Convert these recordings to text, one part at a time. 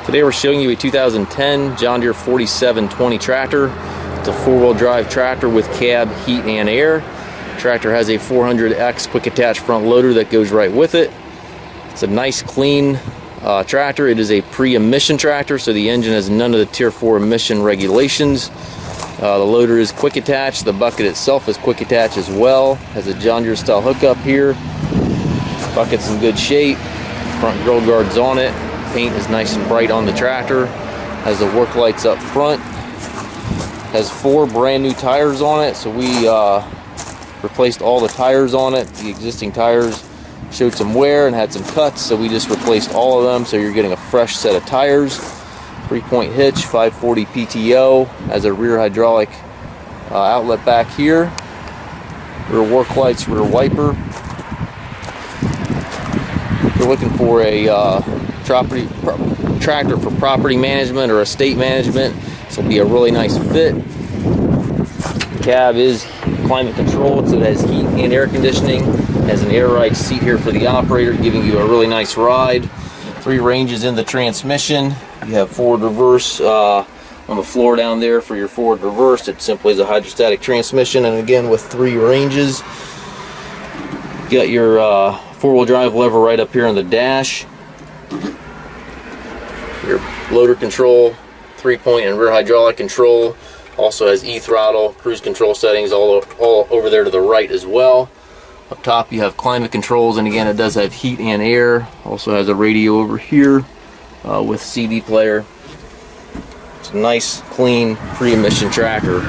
Today we're showing you a 2010 John Deere 4720 tractor. It's a four-wheel drive tractor with cab, heat, and air. The tractor has a 400X quick attach front loader that goes right with it. It's a nice clean tractor. It is a pre-emission tractor, so the engine has none of the Tier 4 emission regulations. The loader is quick attach. The bucket itself is quick attach as well. Has a John Deere style hookup here. Bucket's in good shape. Front grill guards on it. Paint is nice and bright on the tractor. Has the work lights up front. Has 4 brand new tires on it, so we replaced all the tires on it. The existing tires showed some wear and had some cuts, so we just replaced all of them, so you're getting a fresh set of tires. 3-point hitch, 540 PTO. Has a rear hydraulic outlet back here. Rear work lights, rear wiper. If you're looking for a tractor for property management or estate management, this will be a really nice fit. The cab is climate controlled, so it has heat and air conditioning. It has an air ride seat here for the operator, giving you a really nice ride. 3 ranges in the transmission. You have forward reverse on the floor down there for your forward reverse. It simply is a hydrostatic transmission, and again with 3 ranges. You got your 4-wheel drive lever right up here on the dash. Your loader control, 3-point and rear hydraulic control. Also has e-throttle, cruise control settings all over there to the right as well. Up top you have climate controls, and again it does have heat and air. Also has a radio over here with CD player. It's a nice, clean, pre-emission tractor.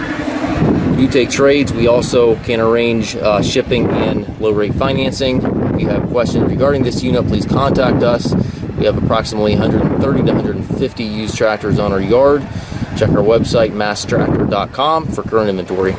We do take trades. We also can arrange shipping and low-rate financing. If you have questions regarding this unit, please contact us. We have approximately 130 to 150 used tractors on our yard. Check our website, masstractor.com, for current inventory.